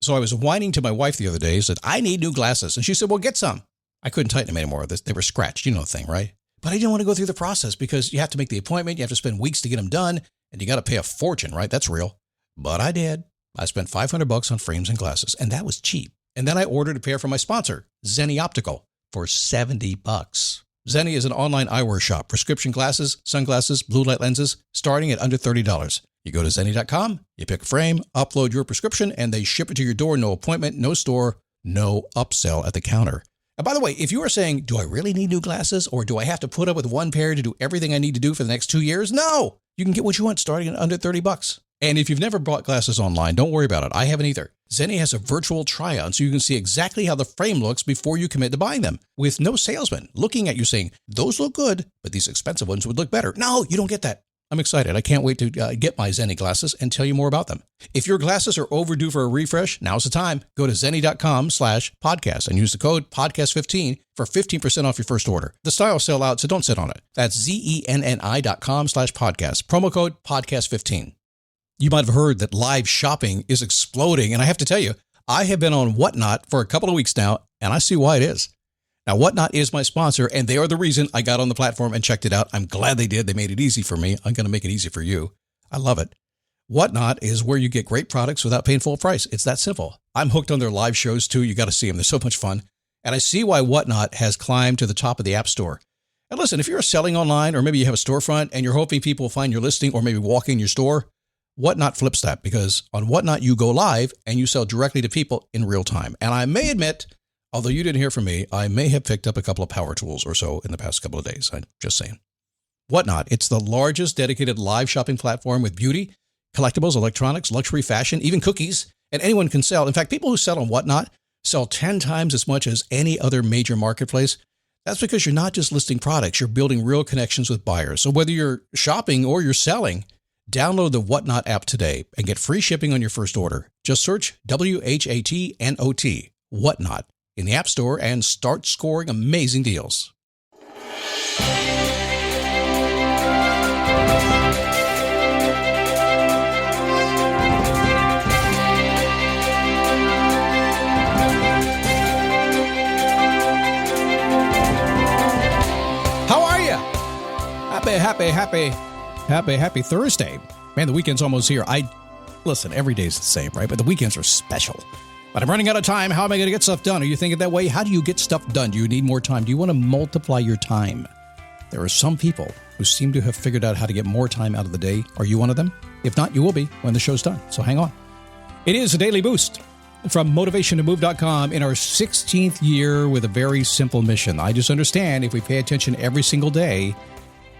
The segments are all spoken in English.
So I was whining to my wife the other day, said, I need new glasses. And she said, well, get some. I couldn't tighten them anymore. They were scratched. You know the thing, right? But I didn't want to go through the process because you have to make the appointment. You have to spend weeks to get them done. And you got to pay a fortune, right? That's real. But I did. I spent $500 on frames and glasses, and that was cheap. And then I ordered a pair from my sponsor, Zenni Optical, for $70. Zenni is an online eyewear shop. Prescription glasses, sunglasses, blue light lenses, starting at under $30. You go to Zenni.com, you pick a frame, upload your prescription, and they ship it to your door. No appointment, no store, no upsell at the counter. And by the way, if you are saying, do I really need new glasses, or do I have to put up with one pair to do everything I need to do for the next 2 years? No! You can get what you want starting at under $30. And if you've never bought glasses online, don't worry about it. I haven't either. Zenni has a virtual try-on, so you can see exactly how the frame looks before you commit to buying them, with no salesman looking at you saying, those look good, but these expensive ones would look better. No, you don't get that. I'm excited. I can't wait to get my Zenni glasses and tell you more about them. If your glasses are overdue for a refresh, now's the time. Go to Zenni.com/podcast and use the code podcast15 for 15% off your first order. The styles sell out, so don't sit on it. That's Zenni.com/podcast. Promo code podcast15. You might have heard that live shopping is exploding, and I have to tell you, I have been on Whatnot for a couple of weeks now, and I see why it is. Now, Whatnot is my sponsor, and they are the reason I got on the platform and checked it out. I'm glad they did. They made it easy for me. I'm going to make it easy for you. I love it. Whatnot is where you get great products without paying full price. It's that simple. I'm hooked on their live shows, too. You got to see them. They're so much fun. And I see why Whatnot has climbed to the top of the App Store. And listen, if you're selling online, or maybe you have a storefront and you're hoping people will find your listing or maybe walk in your store, Whatnot flips that, because on Whatnot, you go live and you sell directly to people in real time. And I may admit, although you didn't hear from me, I may have picked up a couple of power tools or so in the past couple of days. I'm just saying. Whatnot, it's the largest dedicated live shopping platform with beauty, collectibles, electronics, luxury, fashion, even cookies, and anyone can sell. In fact, people who sell on Whatnot sell 10 times as much as any other major marketplace. That's because you're not just listing products, you're building real connections with buyers. So whether you're shopping or you're selling, download the Whatnot app today and get free shipping on your first order. Just search WHATNOT, Whatnot, in the App Store and start scoring amazing deals. How are you? Happy Thursday. Man, the weekend's almost here. Listen, every day's the same, right? But the weekends are special. But I'm running out of time. How am I going to get stuff done? Are you thinking that way? How do you get stuff done? Do you need more time? Do you want to multiply your time? There are some people who seem to have figured out how to get more time out of the day. Are you one of them? If not, you will be when the show's done. So hang on. It is a daily boost from motivationtomove.com in our 16th year with a very simple mission. I just understand if we pay attention every single day,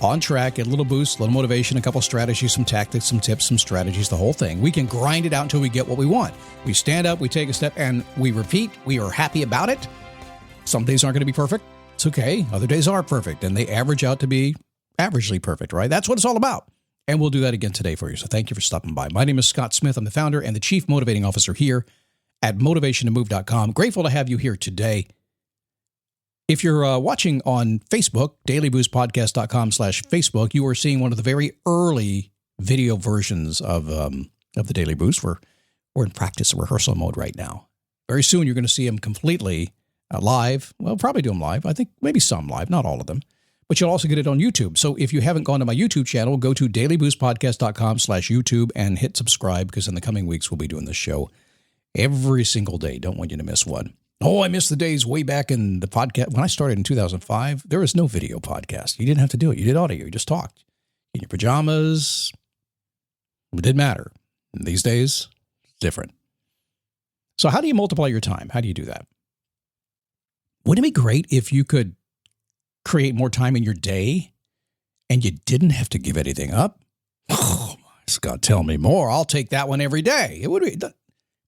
on track, get a little boost, a little motivation, a couple strategies, some tactics, some tips, some strategies, the whole thing. We can grind it out until we get what we want. We stand up, we take a step, and we repeat. We are happy about it. Some days aren't going to be perfect. It's okay. Other days are perfect, and they average out to be averagely perfect, right? That's what it's all about. And we'll do that again today for you. So thank you for stopping by. My name is Scott Smith. I'm the founder and the Chief Motivating Officer here at motivationtomove.com. Grateful to have you here today. If you're watching on Facebook, dailyboostpodcast.com/Facebook, you are seeing one of the very early video versions of the Daily Boost. We're in practice rehearsal mode right now. Very soon, you're going to see them completely live. Well, probably do them live. I think maybe some live, not all of them. But you'll also get it on YouTube. So if you haven't gone to my YouTube channel, go to dailyboostpodcast.com/YouTube and hit subscribe, because in the coming weeks, we'll be doing this show every single day. Don't want you to miss one. Oh, I missed the days way back in the podcast. When I started in 2005, there was no video podcast. You didn't have to do it. You did audio. You just talked. In your pajamas. It didn't matter. And these days, it's different. So how do you multiply your time? How do you do that? Wouldn't it be great if you could create more time in your day and you didn't have to give anything up? Oh, Scott, tell me more. I'll take that one every day. It would be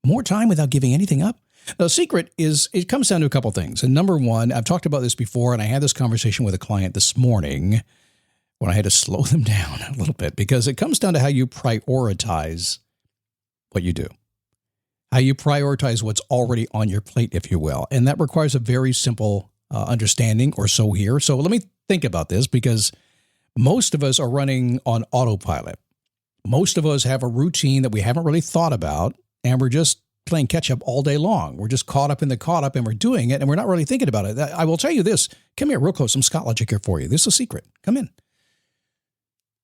more time without giving anything up. The secret is, it comes down to a couple things. And number one, I've talked about this before, and I had this conversation with a client this morning when I had to slow them down a little bit, because it comes down to how you prioritize what you do, how you prioritize what's already on your plate, if you will. And that requires a very simple understanding or so here. So let me think about this, because most of us are running on autopilot. Most of us have a routine that we haven't really thought about, and we're just playing catch up all day long. We're just caught up in the caught up and we're doing it and we're not really thinking about it. I will tell you this. Come here real close. Some Scott Logic here for you. This is a secret. Come in.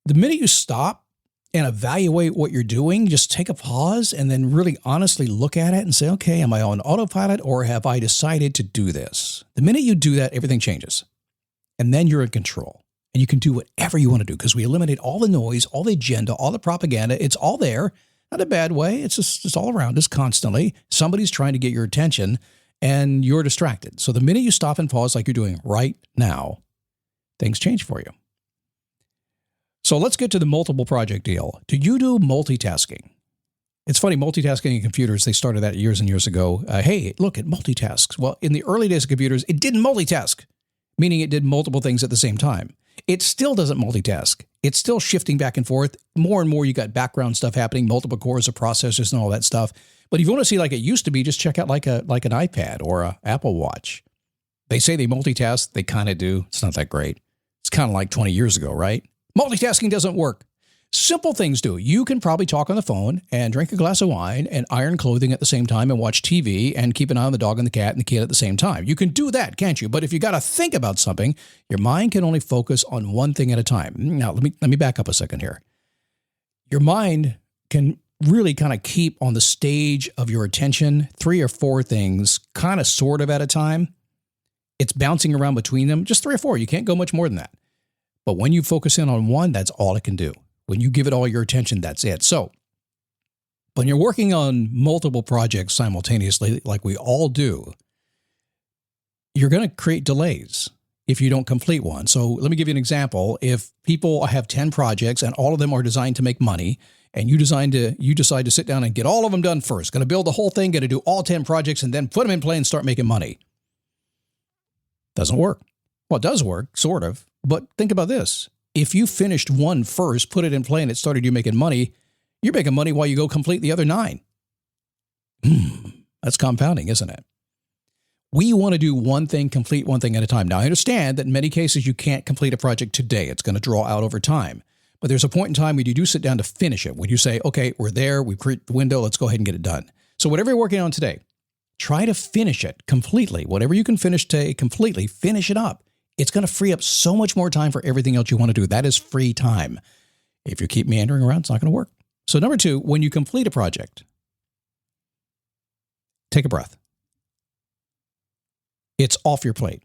The minute you stop and evaluate what you're doing, just take a pause and then really honestly look at it and say, okay, am I on autopilot or have I decided to do this? The minute you do that, everything changes. And then you're in control. And you can do whatever you want to do because we eliminate all the noise, all the agenda, all the propaganda. It's all there. Not a bad way. It's all around us constantly. Somebody's trying to get your attention and you're distracted. So the minute you stop and pause like you're doing right now, things change for you. So let's get to the multiple project deal. Do you do multitasking? It's funny, multitasking in computers, they started that years and years ago. Hey, look, it multitasks. Well, in the early days of computers, it didn't multitask, meaning it did multiple things at the same time. It still doesn't multitask. It's still shifting back and forth. More and more, you got background stuff happening, multiple cores of processors and all that stuff. But if you want to see like it used to be, just check out like an iPad or an Apple Watch. They say they multitask. They kind of do. It's not that great. It's kind of like 20 years ago, right? Multitasking doesn't work. Simple things do. You can probably talk on the phone and drink a glass of wine and iron clothing at the same time and watch TV and keep an eye on the dog and the cat and the kid at the same time. You can do that, can't you? But if you got to think about something, your mind can only focus on one thing at a time. Now, let me back up a second here. Your mind can really kind of keep on the stage of your attention 3 or 4 things, kind of sort of at a time. It's bouncing around between them, just 3 or 4. You can't go much more than that. But when you focus in on one, that's all it can do. When you give it all your attention, that's it. So when you're working on multiple projects simultaneously, like we all do, you're going to create delays if you don't complete one. So let me give you an example. If people have 10 projects and all of them are designed to make money, and you decide to sit down and get all of them done first, going to build the whole thing, going to do all 10 projects, and then put them in play and start making money. Doesn't work. Well, it does work, sort of. But think about this. If you finished one first, put it in play, and it started you making money, you're making money while you go complete the other 9. That's compounding, isn't it? We want to do one thing, complete one thing at a time. Now, I understand that in many cases you can't complete a project today. It's going to draw out over time. But there's a point in time when you do sit down to finish it, when you say, okay, we're there, we create the window, let's go ahead and get it done. So whatever you're working on today, try to finish it completely. Whatever you can finish today, completely finish it up. It's going to free up so much more time for everything else you want to do. That is free time. If you keep meandering around, it's not going to work. So number 2, when you complete a project, take a breath. It's off your plate.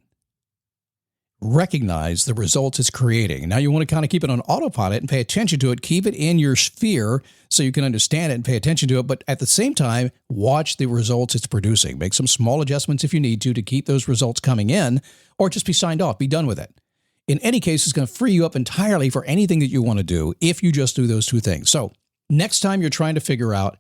Recognize the results it's creating. Now you want to kind of keep it on autopilot and pay attention to it. Keep it in your sphere so you can understand it and pay attention to it. But at the same time, watch the results it's producing. Make some small adjustments if you need to keep those results coming in, or just be signed off. Be done with it. In any case, it's going to free you up entirely for anything that you want to do if you just do those 2 things. So next time you're trying to figure out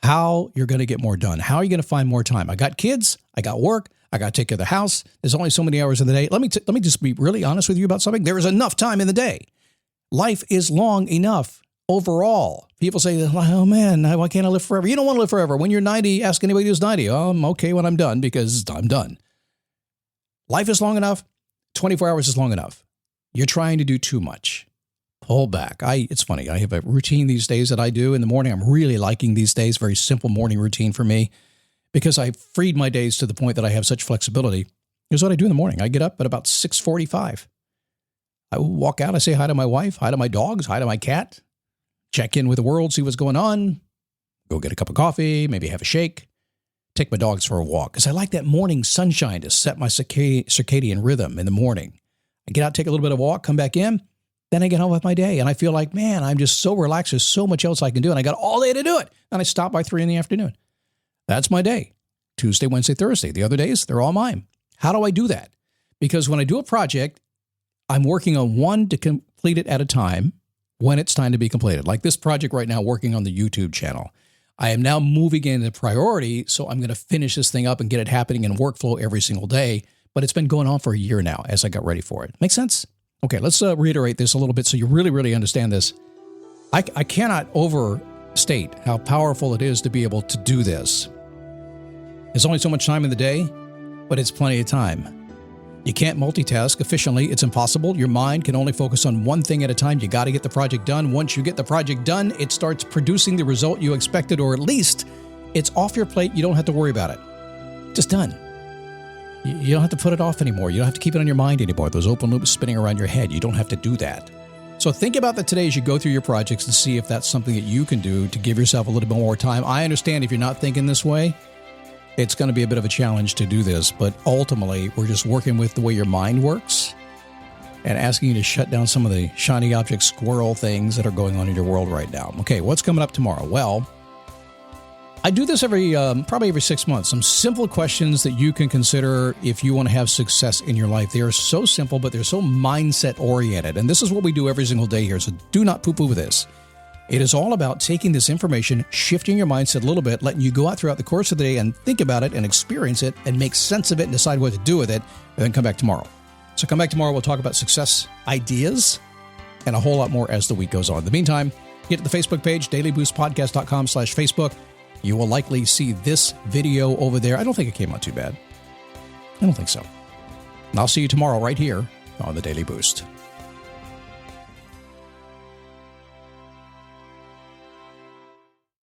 how you're going to get more done, how are you going to find more time? I got kids, I got work, I got to take care of the house. There's only so many hours in the day. Let me just be really honest with you about something. There is enough time in the day. Life is long enough overall. People say, oh man, why can't I live forever? You don't want to live forever. When you're 90, ask anybody who's 90. Oh, I'm okay when I'm done because I'm done. Life is long enough. 24 hours is long enough. You're trying to do too much. Pull back. It's funny. I have a routine these days that I do in the morning. I'm really liking these days. Very simple morning routine for me because I've freed my days to the point that I have such flexibility. Here's what I do in the morning. I get up at about 6:45. I walk out. I say hi to my wife, hi to my dogs, hi to my cat, check in with the world, see what's going on, go get a cup of coffee, maybe have a shake, take my dogs for a walk because I like that morning sunshine to set my circadian rhythm in the morning. I get out, take a little bit of a walk, come back in, then I get on with my day. And I feel like, man, I'm just so relaxed. There's so much else I can do. And I got all day to do it. And I stop by 3 in the afternoon. That's my day. Tuesday, Wednesday, Thursday. The other days, they're all mine. How do I do that? Because when I do a project, I'm working on one to complete it at a time when it's time to be completed. Like this project right now, working on the YouTube channel. I am now moving into priority, so I'm going to finish this thing up and get it happening in workflow every single day. But it's been going on for a year now as I got ready for it. Make sense? Okay, let's reiterate this a little bit so you really, really understand this. I cannot overstate how powerful it is to be able to do this. There's only so much time in the day, but it's plenty of time. You can't multitask efficiently. It's impossible. Your mind can only focus on one thing at a time. You got to get the project done. Once you get the project done, it starts producing the result you expected, or at least It's off your plate. You don't have to worry about it. Just done. You don't have to put it off anymore. You don't have to keep it on your mind anymore. Those open loops spinning around your head. You don't have to do that. So think about that today as you go through your projects and see if that's something that you can do to give yourself a little bit more time. I understand if you're not thinking this way, it's going to be a bit of a challenge to do this, but ultimately we're just working with the way your mind works and asking you to shut down some of the shiny object squirrel things that are going on in your world right now. Okay, what's coming up tomorrow? Well, I do this probably every 6 months. Some simple questions that you can consider if you want to have success in your life. They are so simple, but they're so mindset oriented. And this is what we do every single day here. So do not poo-poo with this. It is all about taking this information, shifting your mindset a little bit, letting you go out throughout the course of the day and think about it and experience it and make sense of it and decide what to do with it, and then come back tomorrow. So come back tomorrow. We'll talk about success ideas and a whole lot more as the week goes on. In the meantime, get to the Facebook page, dailyboostpodcast.com/Facebook. You will likely see this video over there. I don't think it came out too bad. I don't think so. And I'll see you tomorrow right here on the Daily Boost.